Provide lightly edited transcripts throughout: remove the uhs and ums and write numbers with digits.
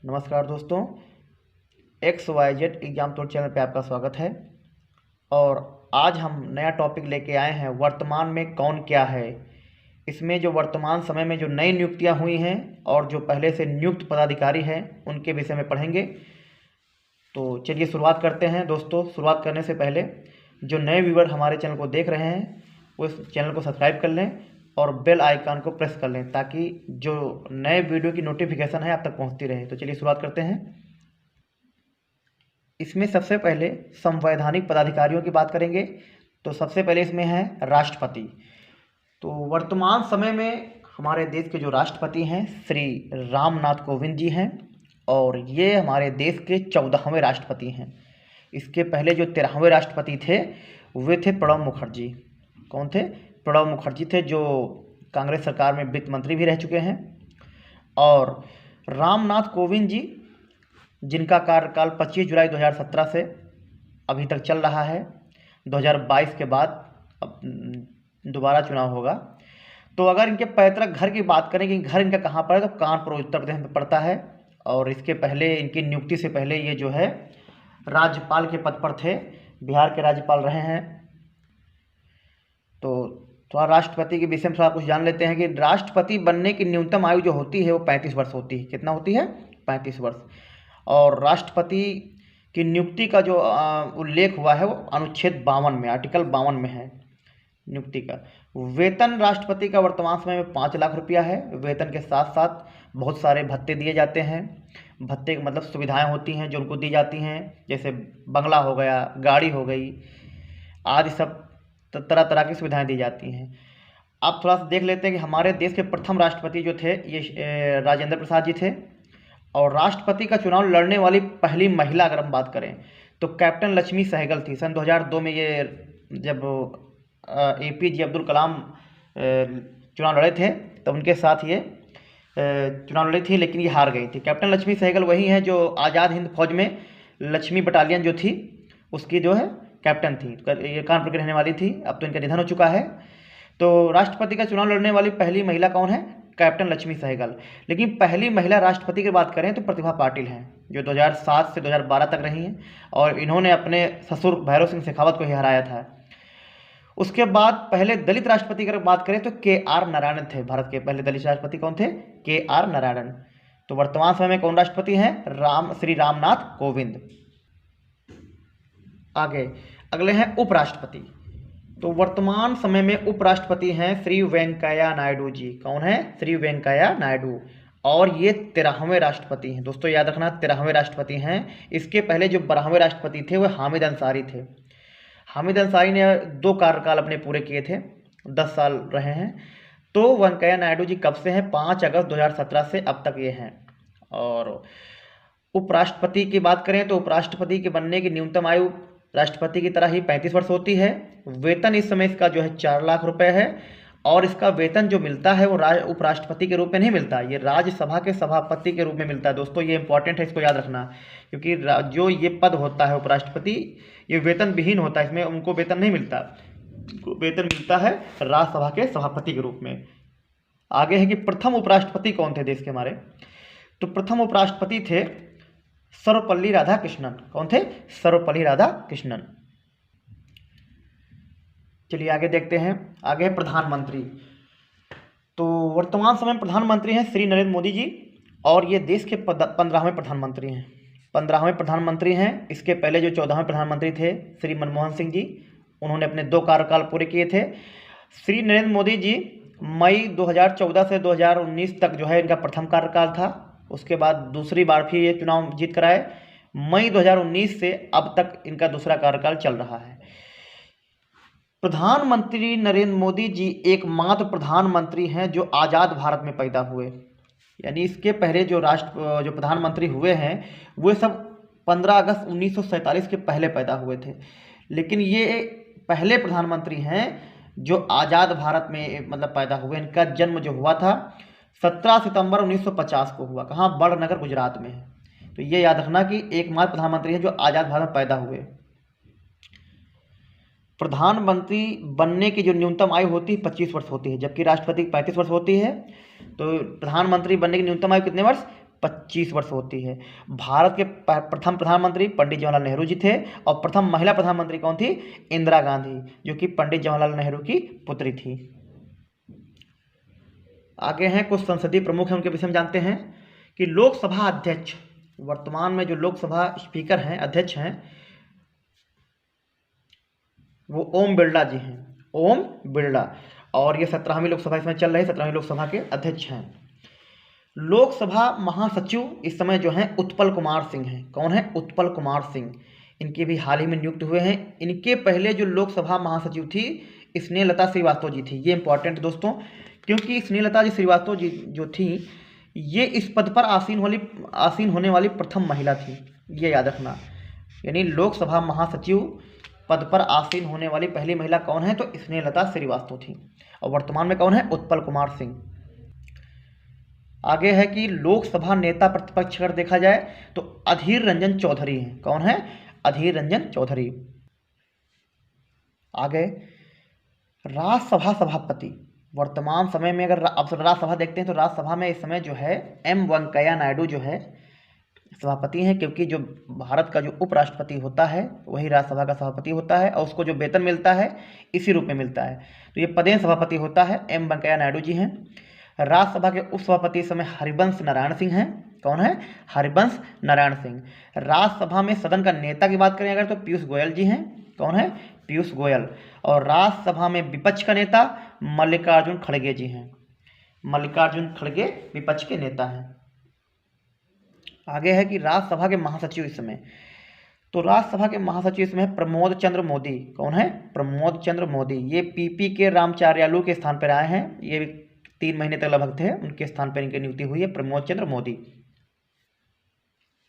नमस्कार दोस्तों, XYZ exam tour channel पे आपका स्वागत है। और आज हम नया टॉपिक लेके आए हैं, वर्तमान में कौन क्या है। इसमें जो वर्तमान समय में जो नई नियुक्तियां हुई हैं और जो पहले से नियुक्त पदाधिकारी हैं उनके विषय में पढ़ेंगे। तो चलिए शुरुआत करते हैं। दोस्तों, शुरुआत करने से पहले जो नए व्यूवर हमारे चैनल को देख रहे हैं वो इस चैनल को सब्सक्राइब कर लें और बेल आइकन को प्रेस कर लें ताकि जो नए वीडियो की नोटिफिकेशन है आप तक पहुंचती रहे। तो चलिए शुरुआत करते हैं। इसमें सबसे पहले संवैधानिक पदाधिकारियों की बात करेंगे। तो सबसे पहले इसमें है राष्ट्रपति। तो वर्तमान समय में हमारे देश के जो राष्ट्रपति हैं श्री रामनाथ कोविंद जी हैं और ये हमारे देश के 14वें राष्ट्रपति हैं। इसके पहले जो 13वें राष्ट्रपति थे वे थे प्रणब मुखर्जी। कौन थे? प्रणब मुखर्जी थे, जो कांग्रेस सरकार में वित्त मंत्री भी रह चुके हैं। और रामनाथ कोविंद जी, जिनका कार्यकाल 25 जुलाई 2017 से अभी तक चल रहा है। 2022 के बाद अब दोबारा चुनाव होगा। तो अगर इनके पैतृक घर की बात करें कि घर इनका कहाँ पर है, तो कानपुर उत्तर प्रदेश में पड़ता है। और इसके पहले, इनकी नियुक्ति से पहले ये जो है राज्यपाल के पद पर थे, बिहार के राज्यपाल रहे हैं। तो थोड़ा राष्ट्रपति के विषय में थोड़ा कुछ जान लेते हैं कि राष्ट्रपति बनने की न्यूनतम आयु जो होती है वो 35 वर्ष होती है। कितना होती है? 35 वर्ष। और राष्ट्रपति की नियुक्ति का जो उल्लेख हुआ है वो अनुच्छेद 52 में, आर्टिकल 52 में है नियुक्ति का। वेतन राष्ट्रपति का वर्तमान समय में 5 लाख रुपया है। वेतन के साथ साथ बहुत सारे भत्ते दिए जाते हैं। भत्ते मतलब सुविधाएं होती हैं जो उनको दी जाती हैं, जैसे बंगला हो गया, गाड़ी हो गई आदि, सब तरह तरह की सुविधाएं दी जाती हैं। अब थोड़ा सा देख लेते हैं कि हमारे देश के प्रथम राष्ट्रपति जो थे ये राजेंद्र प्रसाद जी थे। और राष्ट्रपति का चुनाव लड़ने वाली पहली महिला अगर हम बात करें तो कैप्टन लक्ष्मी सहगल थी। सन 2002 में ये जब APJ अब्दुल कलाम चुनाव लड़े थे तब उनके साथ ये चुनाव लड़ी थी, लेकिन ये हार गई थी। कैप्टन लक्ष्मी सहगल वही हैं जो आज़ाद हिंद फौज में लक्ष्मी बटालियन जो थी उसकी जो है कैप्टन थी। ये कानपुर की रहने वाली थी, अब तो इनका निधन हो चुका है। तो राष्ट्रपति का चुनाव लड़ने वाली पहली महिला कौन है? कैप्टन लक्ष्मी सहगल। लेकिन पहली महिला राष्ट्रपति की बात करें तो प्रतिभा पाटिल हैं, जो 2007 से 2012 तक रही हैं और इन्होंने अपने ससुर भैरव सिंह शेखावत को ही हराया था। उसके बाद पहले दलित राष्ट्रपति की बात करें तो KR नारायणन थे। भारत के पहले दलित राष्ट्रपति कौन थे? KR नारायणन। तो वर्तमान समय में कौन राष्ट्रपति हैं? श्री रामनाथ कोविंद। आगे अगले हैं उपराष्ट्रपति। तो वर्तमान समय में उपराष्ट्रपति हैं श्री वेंकैया नायडू जी। कौन है? श्री वेंकैया नायडू। और ये 13वें राष्ट्रपति हैं। दोस्तों याद रखना, 13वें राष्ट्रपति हैं। इसके पहले जो 12वें राष्ट्रपति थे वो हामिद अंसारी थे। हामिद अंसारी ने 2 कार्यकाल अपने पूरे किए थे, 10 साल रहे हैं। तो वेंकैया नायडू जी कब से हैं? 5 अगस्त 2017 से अब तक ये हैं। और उपराष्ट्रपति की बात करें तो उपराष्ट्रपति के बनने की न्यूनतम आयु राष्ट्रपति की तरह ही 35 वर्ष होती है। वेतन इस समय इसका जो है 4 लाख रुपए है। और इसका वेतन जो मिलता है वो उपराष्ट्रपति के रूप में नहीं मिलता, ये राज्यसभा के सभापति के रूप में मिलता है। दोस्तों ये इंपॉर्टेंट है, इसको याद रखना, क्योंकि जो ये पद होता है उपराष्ट्रपति, ये वेतन विहीन होता है, इसमें उनको वेतन नहीं मिलता। वेतन मिलता है राज्यसभा के सभापति के रूप में। आगे है कि प्रथम उपराष्ट्रपति कौन थे देश के हमारे? तो प्रथम उपराष्ट्रपति थे सर्वपल्ली राधाकृष्णन। कौन थे? सर्वपल्ली राधाकृष्णन। चलिए आगे देखते हैं। आगे है प्रधानमंत्री। तो वर्तमान समय में प्रधानमंत्री हैं श्री नरेंद्र मोदी जी और ये देश के 15वें प्रधानमंत्री हैं। 15वें प्रधानमंत्री हैं। इसके पहले जो 14वें प्रधानमंत्री थे श्री मनमोहन सिंह जी, उन्होंने अपने 2 कार्यकाल पूरे किए थे। श्री नरेंद्र मोदी जी मई 2014 से 2019 तक जो है इनका प्रथम कार्यकाल था। उसके बाद दूसरी बार फिर ये चुनाव जीत कर आए। मई 2019 से अब तक इनका दूसरा कार्यकाल चल रहा है। प्रधानमंत्री नरेंद्र मोदी जी एकमात्र प्रधानमंत्री हैं जो आज़ाद भारत में पैदा हुए। यानी इसके पहले जो प्रधानमंत्री हुए हैं वे सब 15 अगस्त 1947 के पहले पैदा हुए थे, लेकिन ये पहले प्रधानमंत्री हैं जो आज़ाद भारत में मतलब पैदा हुए। इनका जन्म जो हुआ था 17 सितंबर 1950 को हुआ। कहाँ? बड़नगर, गुजरात में है। तो ये याद रखना कि एकमात्र प्रधानमंत्री है जो आज़ाद भारत में पैदा हुए। प्रधानमंत्री बनने की जो न्यूनतम आयु होती है 25 वर्ष होती है, जबकि राष्ट्रपति की 35 वर्ष होती है। तो प्रधानमंत्री बनने की न्यूनतम आयु कितने वर्ष? 25 वर्ष होती है। भारत के प्रथम प्रधानमंत्री पंडित जवाहरलाल नेहरू जी थे और प्रथम महिला प्रधानमंत्री कौन थी? इंदिरा गांधी, जो कि पंडित जवाहरलाल नेहरू की पुत्री थी। आगे हैं कुछ संसदीय प्रमुख हैं, उनके विषय में जानते हैं कि लोकसभा अध्यक्ष, वर्तमान में जो लोकसभा स्पीकर हैं, अध्यक्ष हैं, वो ओम बिरला जी हैं, ओम बिरला। और ये 17वीं लोकसभा इसमें चल रही है, 17वीं लोकसभा के अध्यक्ष हैं। लोकसभा महासचिव इस समय जो हैं उत्पल कुमार सिंह हैं। कौन है? उत्पल कुमार सिंह। इनके भी हाल ही में नियुक्त हुए हैं। इनके पहले जो लोकसभा महासचिव थी स्नेहलता श्रीवास्तव जी थी। ये इंपॉर्टेंट दोस्तों, क्योंकि स्नेहलता जी श्रीवास्तव जी जो थी, ये इस पद पर आसीन होने वाली प्रथम महिला थी, ये याद रखना। यानी लोकसभा महासचिव पद पर आसीन होने वाली पहली महिला कौन है? तो स्नेहलता श्रीवास्तव थी। और वर्तमान में कौन है? उत्पल कुमार सिंह। आगे है कि लोकसभा नेता प्रतिपक्ष अगर देखा जाए तो अधीर रंजन चौधरी हैं। कौन है? अधीर रंजन चौधरी। आगे राज्यसभा सभापति, वर्तमान समय में अगर अब राज्यसभा देखते हैं तो राज्यसभा में इस समय जो है एम वेंकैया नायडू जो है सभापति हैं, क्योंकि जो भारत का जो उपराष्ट्रपति होता है वही राज्यसभा का सभापति होता है और उसको जो वेतन मिलता है इसी रूप में मिलता है। तो ये पदेन सभापति होता है, एम वेंकैया नायडू जी हैं। राज्यसभा के उपसभापति इस समय हरिवंश नारायण सिंह हैं। कौन है? हरिवंश नारायण सिंह। राज्यसभा में सदन का नेता की बात करें अगर तो पीयूष गोयल जी हैं। कौन है? पीयूष गोयल। और राज्यसभा में विपक्ष का नेता मल्लिकार्जुन खड़गे जी हैं। मल्लिकार्जुन खड़गे विपक्ष के नेता हैं। आगे है कि राज्यसभा के महासचिव इस समय, तो राज्यसभा के महासचिव इस समय प्रमोद चंद्र मोदी। कौन है? प्रमोद चंद्र मोदी। ये पीपी के रामचार्यालू के स्थान पर आए हैं। ये 3 महीने तक लगभग थे, उनके स्थान पर इनकी नियुक्ति हुई है, प्रमोद चंद्र मोदी।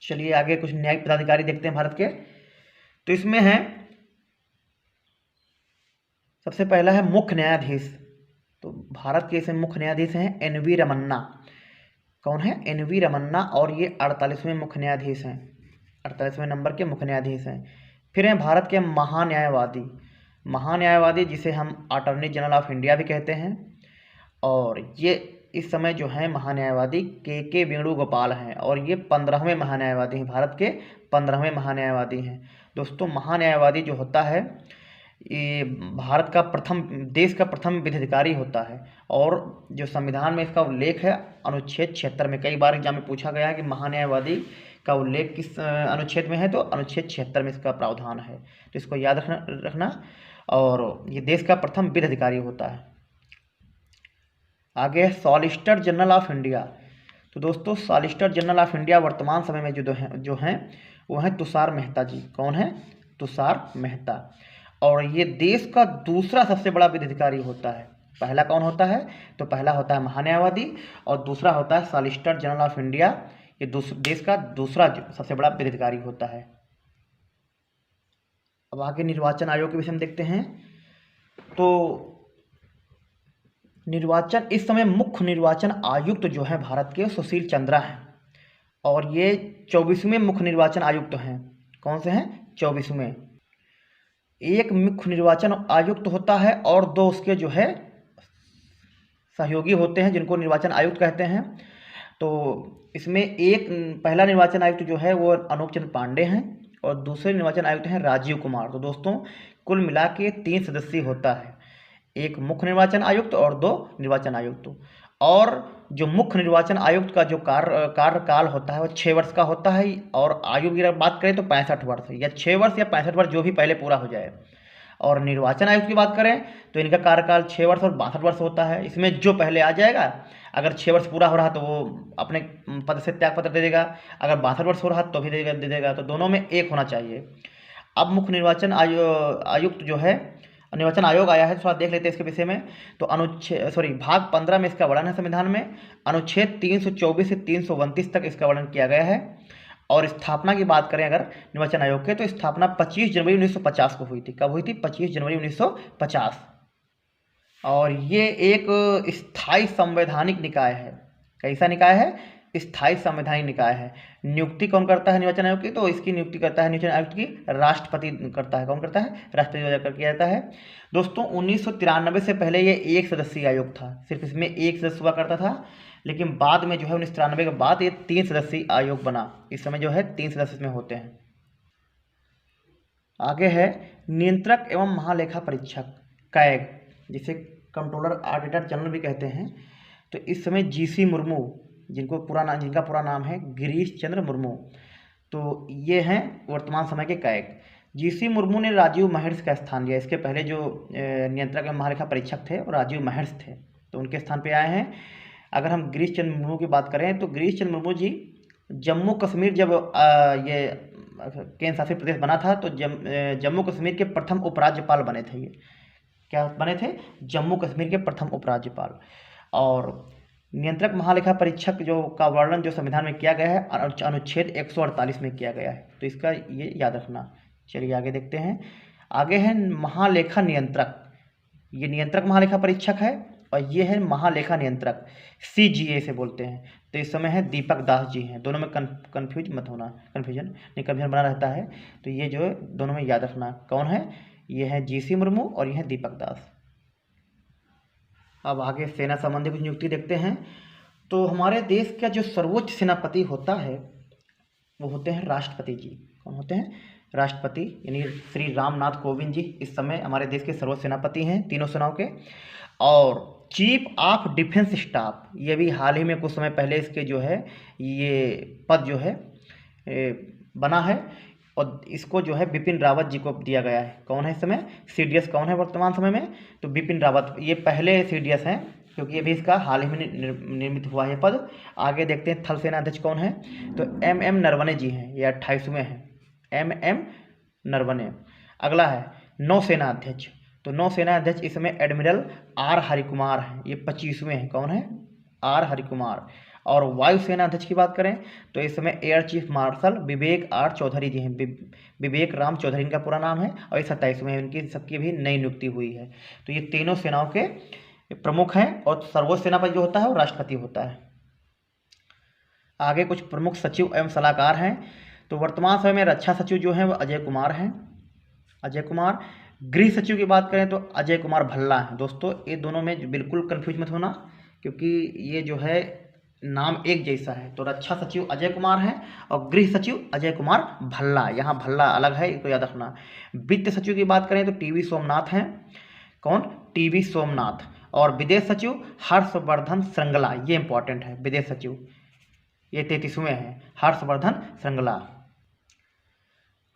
चलिए आगे कुछ न्यायिक पदाधिकारी देखते हैं भारत के। तो इसमें है सबसे पहला है मुख्य न्यायाधीश। तो भारत के इसमें मुख्य न्यायाधीश हैं एन.वी. रमन्ना। कौन है? एन.वी. रमन्ना। और ये 48वें मुख्य न्यायाधीश हैं, 48वें नंबर के मुख्य न्यायाधीश हैं। फिर हैं भारत के महान्यायवादी, महान्यायवादी जिसे हम अटॉर्नी जनरल ऑफ इंडिया भी कहते हैं। और ये इस समय जो है महान्यायवादी के वेणुगोपाल हैं और ये 15वें महान्यायवादी हैं, भारत के 15वें महान्यायवादी हैं। दोस्तों महान्यायवादी जो होता है ये भारत का देश का प्रथम विधिकारी होता है। और जो संविधान में इसका उल्लेख है अनुच्छेद 76 में, कई बार एग्जाम में पूछा गया है कि महान्यायवादी का उल्लेख किस अनुच्छेद में है, तो अनुच्छेद 76 में इसका प्रावधान है। तो इसको याद रखना। और ये देश का प्रथम विधिकारी होता है। आगे है सॉलिसिटर जनरल ऑफ इंडिया। तो दोस्तों सॉलिसिटर जनरल ऑफ इंडिया वर्तमान समय में जो हैं वो हैं तुषार मेहता जी। कौन है? तुषार मेहता। और ये देश का दूसरा सबसे बड़ा विधिकारी होता है। पहला कौन होता है? तो पहला होता है महान्यायवादी और दूसरा होता है सॉलिसिटर जनरल ऑफ इंडिया। ये देश का दूसरा सबसे बड़ा विधिकारी होता है। अब आगे निर्वाचन आयोग के विषय में देखते हैं। तो निर्वाचन इस समय मुख्य निर्वाचन आयुक्त जो है भारत के सुशील चंद्रा हैं और ये 24वें मुख्य निर्वाचन आयुक्त हैं। कौन से हैं? 24वें। एक मुख्य निर्वाचन आयुक्त होता है और 2 उसके जो है सहयोगी होते हैं जिनको निर्वाचन आयुक्त कहते हैं। तो इसमें एक पहला निर्वाचन आयुक्त जो है वो अनूप चंद्र पांडे हैं और दूसरे निर्वाचन आयुक्त हैं राजीव कुमार। तो दोस्तों कुल मिला के 3 सदस्यीय होता है, एक मुख्य निर्वाचन आयुक्त और 2 निर्वाचन आयुक्त। और जो मुख्य निर्वाचन आयुक्त का जो कार्यकाल होता है वो 6 वर्ष का होता है। और आयु की बात करें तो 65 वर्ष, या 6 वर्ष या 65 वर्ष जो भी पहले पूरा हो जाए। और निर्वाचन आयुक्त की बात करें तो इनका कार्यकाल 6 वर्ष और 62 वर्ष होता है। इसमें जो पहले आ जाएगा, अगर 6 वर्ष पूरा हो रहा तो वो अपने पद से त्यागपत्र दे देगा, अगर 62 वर्ष हो रहा तो भी दे देगा। तो दोनों में एक होना चाहिए। अब मुख्य निर्वाचन आयुक्त जो है, निर्वाचन आयोग आया है, थोड़ा देख लेते हैं इसके विषय में। तो भाग 15 में इसका वर्णन है संविधान में। अनुच्छेद 324 से 329 तक इसका वर्णन किया गया है। और स्थापना की बात करें अगर निर्वाचन आयोग के, तो स्थापना 25 जनवरी 1950 को हुई थी। कब हुई थी? 25 जनवरी 1950। और ये एक स्थायी संवैधानिक निकाय है। कैसा निकाय है? स्थायी संवैधानिक निकाय है। नियुक्ति कौन करता है निर्वाचन आयोग की? तो इसकी नियुक्ति करता है निर्वाचन आयुक्त की राष्ट्रपति करता है। कौन करता है? राष्ट्रपति द्वारा किया जाता है। दोस्तों 1993 से पहले ये 1 सदस्यीय आयोग था, सिर्फ इसमें 1 सदस्य हुआ करता था। लेकिन बाद में जो है 1993 के बाद ये 3 सदस्यीय आयोग बना। इस समय जो है 3 सदस्य इसमें होते हैं। आगे है नियंत्रक एवं महालेखा परीक्षक, कैग, जिसे कंट्रोलर ऑडिटर जनरल भी कहते हैं। तो इस समय जीसी मुर्मू, जिनका पूरा नाम है गिरीश चंद्र मुर्मू, तो ये हैं वर्तमान समय के कैग। जीसी मुर्मू ने राजीव महर्ष का स्थान लिया। इसके पहले जो नियंत्रक एवं महालेखा परीक्षक थे वो राजीव महर्ष थे, तो उनके स्थान पे आए हैं। अगर हम गिरीश चंद्र मुर्मू की बात करें तो गिरीश चंद्र मुर्मू जी जम्मू कश्मीर जब ये केंद्र शासित प्रदेश बना था तो जम्मू कश्मीर के प्रथम उपराज्यपाल बने थे। ये क्या बने थे? जम्मू कश्मीर के प्रथम उपराज्यपाल। और नियंत्रक महालेखा परीक्षक जो का वर्णन जो संविधान में किया गया है अनुच्छेद 148 में किया गया है, तो इसका ये याद रखना। चलिए आगे देखते हैं। आगे है महालेखा नियंत्रक। ये नियंत्रक महालेखा परीक्षक है और ये है महालेखा नियंत्रक, CGA से बोलते हैं। तो इस समय है दीपक दास जी हैं। दोनों में कन्फ्यूजन बना रहता है, तो ये जो है दोनों में याद रखना कौन है। ये है जीसी मुर्मू और ये है दीपक दास। अब आगे सेना संबंधी कुछ नियुक्ति देखते हैं। तो हमारे देश का जो सर्वोच्च सेनापति होता है वो होते हैं राष्ट्रपति जी। कौन होते हैं? राष्ट्रपति, यानी श्री रामनाथ कोविंद जी इस समय हमारे देश के सर्वोच्च सेनापति हैं तीनों सेनाओं के। और चीफ ऑफ डिफेंस स्टाफ, ये भी हाल ही में कुछ समय पहले इसके जो है ये पद जो है बना है और इसको जो है बिपिन रावत जी को दिया गया है। कौन है इस समय? CDS कौन है वर्तमान समय में? तो बिपिन रावत। ये पहले CDS हैं क्योंकि अभी इसका हाल ही में निर्मित हुआ है पद। आगे देखते हैं थल सेना अध्यक्ष कौन है? तो MM नरवणे जी हैं, ये 28वें हैं, MM नरवणे। अगला है नौसेना अध्यक्ष। तो नौसेना अध्यक्ष इस समय एडमिरल R हरिकुमार हैं, ये 25वें हैं। कौन है? R हरिकुमार। और वायुसेना अध्यक्ष की बात करें तो इस समय एयर चीफ मार्शल विवेक R चौधरी जी हैं, विवेक राम चौधरी इनका पूरा नाम है और ये 27वें हैं। इनकी सबकी भी नई नियुक्ति हुई है। तो ये तीनों सेनाओं के प्रमुख हैं और सर्वोच्च सेनापति जो होता है वो राष्ट्रपति होता है। आगे कुछ प्रमुख सचिव एवं सलाहकार हैं। तो वर्तमान समय में रक्षा सचिव जो हैं वो अजय कुमार हैं, अजय कुमार। गृह सचिव की बात करें तो अजय कुमार भल्ला हैं। दोस्तों ये दोनों में बिल्कुल कंफ्यूज मत होना क्योंकि ये जो है नाम एक जैसा है। तो रक्षा सचिव अजय कुमार हैं और गृह सचिव अजय कुमार भल्ला, यहाँ भल्ला अलग है, इसको याद रखना। वित्त सचिव की बात करें तो TV सोमनाथ हैं। कौन? TV सोमनाथ। और विदेश सचिव हर्षवर्धन श्रृंगला, ये इंपॉर्टेंट है। विदेश सचिव ये 33वें हैं, हर्षवर्धन श्रृंगला।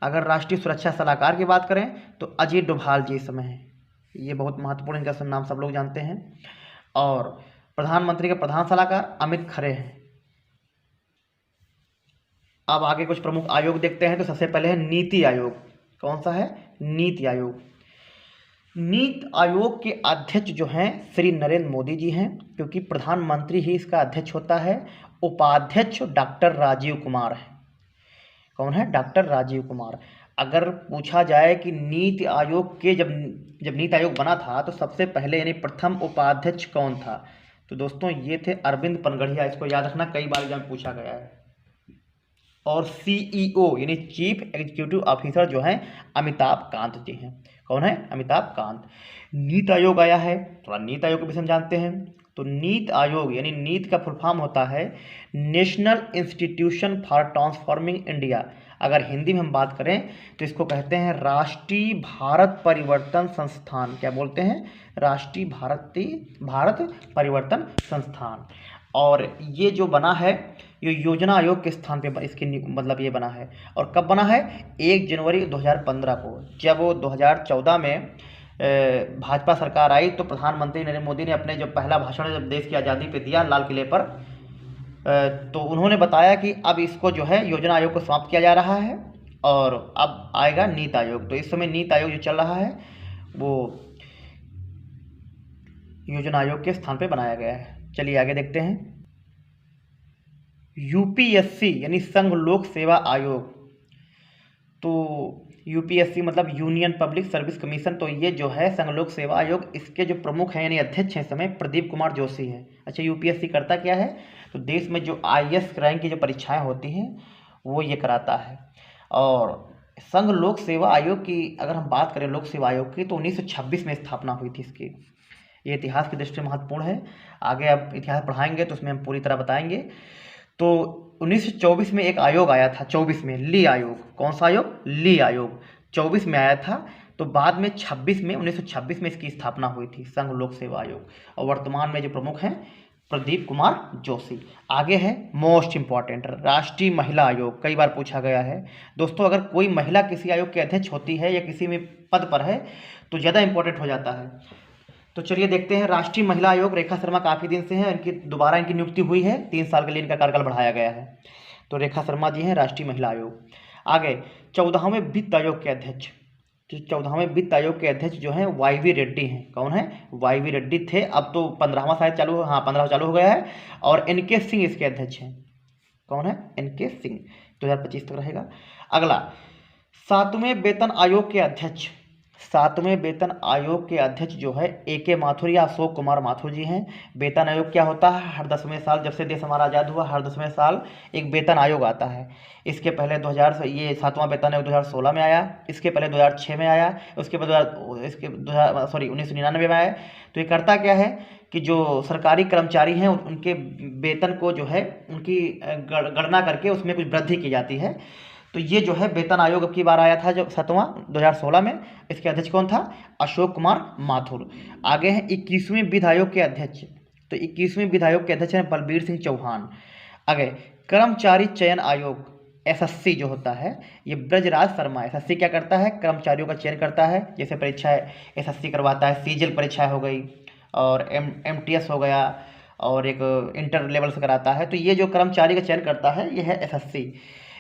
अगर राष्ट्रीय सुरक्षा सलाहकार की बात करें तो अजय डोभाल जी इस समय हैं, ये बहुत महत्वपूर्ण, इनका नाम सब लोग जानते हैं। और प्रधानमंत्री के प्रधान सलाहकार अमित खरे हैं। अब आगे कुछ प्रमुख आयोग देखते हैं। तो सबसे पहले है नीति आयोग। कौन सा है? नीति आयोग। नीति आयोग के अध्यक्ष जो हैं श्री नरेंद्र मोदी जी हैं, क्योंकि प्रधानमंत्री ही इसका अध्यक्ष होता है। उपाध्यक्ष डॉक्टर राजीव कुमार है। कौन है? डॉक्टर राजीव कुमार। अगर पूछा जाए कि नीति आयोग के जब नीति आयोग बना था तो सबसे पहले यानी प्रथम उपाध्यक्ष कौन था? तो दोस्तों ये थे अरविंद पनगढ़िया। इसको याद रखना, कई बार एग्जाम पूछा गया है। और CEO यानी चीफ एग्जीक्यूटिव ऑफिसर जो हैं अमिताभ कांत जी हैं। कौन है? अमिताभ कांत। नीति आयोग आया है, थोड़ा नीति आयोग के विषय में जानते हैं। तो नीति आयोग यानी नीति का फुल फॉर्म होता है national institution for transforming India. अगर हिंदी में हम बात करें तो इसको कहते हैं राष्ट्रीय भारत परिवर्तन संस्थान। क्या बोलते हैं? राष्ट्रीय भारत परिवर्तन संस्थान। और ये जो बना है ये योजना आयोग के स्थान पे इसकी मतलब ये बना है। और कब बना है? 1 जनवरी 2015 को। जब वो 2014 में भाजपा सरकार आई तो प्रधानमंत्री नरेंद्र मोदी ने अपने जो पहला भाषण जब देश की आज़ादी पे दिया लाल किले पर, तो उन्होंने बताया कि अब इसको जो है योजना आयोग को समाप्त किया जा रहा है और अब आएगा नीति आयोग। तो इस समय नीति आयोग जो चल रहा है वो योजना आयोग के स्थान पे बनाया गया है। चलिए आगे देखते हैं। UPSC यानी संघ लोक सेवा आयोग। तो UPSC मतलब यूनियन पब्लिक सर्विस कमीशन। तो ये जो है संघ लोक सेवा आयोग, इसके जो प्रमुख हैं यानी अध्यक्ष हैं इस समय प्रदीप कुमार जोशी हैं। अच्छा, UPSC करता क्या है? तो देश में जो IAS रैंक की जो परीक्षाएं होती हैं वो ये कराता है। और संघ लोक सेवा आयोग की अगर हम बात करें लोक सेवा आयोग की तो 1926 में स्थापना हुई थी इसकी। ये इतिहास की दृष्टि से महत्वपूर्ण है। आगे आप इतिहास पढ़ाएंगे तो उसमें हम पूरी तरह बताएंगे। तो 1924 में एक आयोग आया था, 24 में ली आयोग। कौन सा आयोग? ली आयोग 24 में आया था। तो बाद में 1926 में इसकी स्थापना हुई थी, संघ लोक सेवा आयोग। और वर्तमान में जो प्रमुख हैं प्रदीप कुमार जोशी। आगे है मोस्ट इंपॉर्टेंट राष्ट्रीय महिला आयोग, कई बार पूछा गया है। दोस्तों अगर कोई महिला किसी आयोग के अध्यक्ष होती है या किसी में पद पर है तो ज़्यादा इंपॉर्टेंट हो जाता है। तो चलिए देखते हैं। राष्ट्रीय महिला आयोग, रेखा शर्मा काफ़ी दिन से हैं, इनकी दोबारा इनकी नियुक्ति हुई है, 3 साल के लिए इनका कार्यकाल बढ़ाया गया है। तो रेखा शर्मा जी हैं राष्ट्रीय महिला आयोग। आगे 14वें वित्त आयोग के अध्यक्ष, तो 14वें वित्त आयोग के अध्यक्ष जो हैं वाई.वी. रेड्डी हैं। कौन है? वाई.वी. रेड्डी थे, अब तो 15वां शायद चालू, हाँ 15वां चालू हो गया है। और एन.के. सिंह इसके अध्यक्ष हैं। कौन है? एन.के. सिंह, 2025 तक रहेगा। अगला 7वें वेतन आयोग के अध्यक्ष, 7वें वेतन आयोग के अध्यक्ष जो है ए.के. माथुर या अशोक कुमार माथुर जी हैं। वेतन आयोग क्या होता है? हर 10वें साल, जब से देश हमारा आज़ाद हुआ, हर 10वें साल एक वेतन आयोग आता है। इसके पहले 2000 ये 7वां वेतन आयोग 2016 में आया, इसके पहले 2006 में आया, उसके बाद 1999 में आया। तो ये करता क्या है कि जो सरकारी कर्मचारी हैं उनके वेतन को जो है उनकी गणना करके उसमें कुछ वृद्धि की जाती है। तो ये जो है वेतन आयोग अब की बार आया था जो 7वां 2016 में। इसके अध्यक्ष कौन था? अशोक कुमार माथुर। आगे हैं 21वें वित्त आयोग के अध्यक्ष, तो 21वें वित्त आयोग के अध्यक्ष हैं बलबीर सिंह चौहान। आगे कर्मचारी चयन आयोग एसएससी जो होता है, ये ब्रजराज शर्मा। एसएससी क्या करता है? कर्मचारियों का चयन करता है। जैसे परीक्षाएं एसएससी करवाता है, सीजीएल परीक्षा हो गई और एमटीएस हो गया और एक इंटर लेवल से कराता है। तो ये जो कर्मचारी का चयन करता है ये है एसएससी,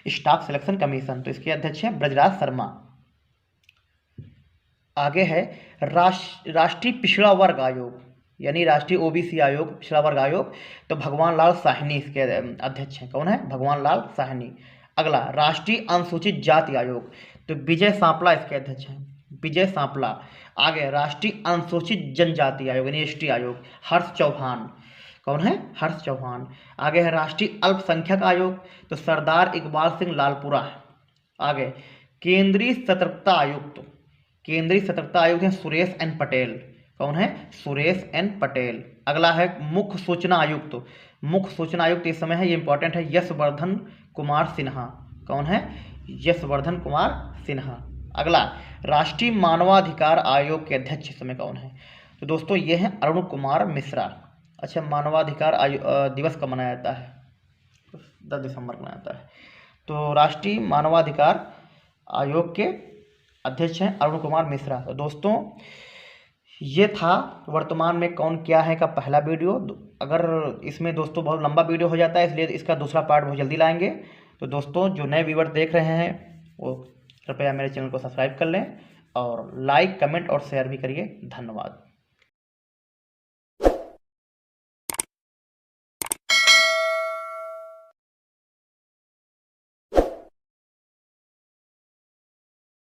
स्टाफ सिलेक्शन कमीशन। तो इसके अध्यक्ष हैं ब्रजराज शर्मा। आगे है राष्ट्रीय पिछड़ा वर्ग आयोग, यानी राष्ट्रीय ओबीसी आयोग, पिछड़ा वर्ग आयोग। तो भगवान लाल साहनी इसके अध्यक्ष हैं। कौन है? भगवान लाल साहनी। अगला राष्ट्रीय अनुसूचित जाति आयोग, तो विजय सांपला इसके अध्यक्ष हैं, विजय सांपला। आगे राष्ट्रीय अनुसूचित जनजाति आयोग यानी एसटी आयोग, हर्ष चौहान। कौन है? हर्ष चौहान। आगे है राष्ट्रीय अल्पसंख्यक आयोग, तो सरदार इकबाल सिंह लालपुरा। आगे केंद्रीय सतर्कता आयुक्त, केंद्रीय सतर्कता आयुक्त हैं सुरेश एन पटेल। कौन है? सुरेश एन पटेल। अगला है मुख्य सूचना आयुक्त, मुख्य सूचना आयुक्त इस समय है, ये इंपॉर्टेंट है, यशवर्धन कुमार सिन्हा। कौन है? यशवर्धन कुमार सिन्हा। अगला राष्ट्रीय मानवाधिकार आयोग के अध्यक्ष इस समय कौन है? तो दोस्तों ये हैं अरुण कुमार मिश्रा। अच्छा, मानवाधिकार दिवस कब मनाया जाता है? 10 दिसंबर को मनाया जाता है। तो राष्ट्रीय मानवाधिकार आयोग के अध्यक्ष हैं अरुण कुमार मिश्रा। तो दोस्तों ये था वर्तमान में कौन क्या है का पहला वीडियो। अगर इसमें दोस्तों बहुत लंबा वीडियो हो जाता है, इसलिए इसका दूसरा पार्ट बहुत जल्दी लाएंगे। तो दोस्तों जो नए व्यूअर देख रहे हैं वो कृपया मेरे चैनल को सब्सक्राइब कर लें और लाइक, कमेंट और शेयर भी करिए। धन्यवाद।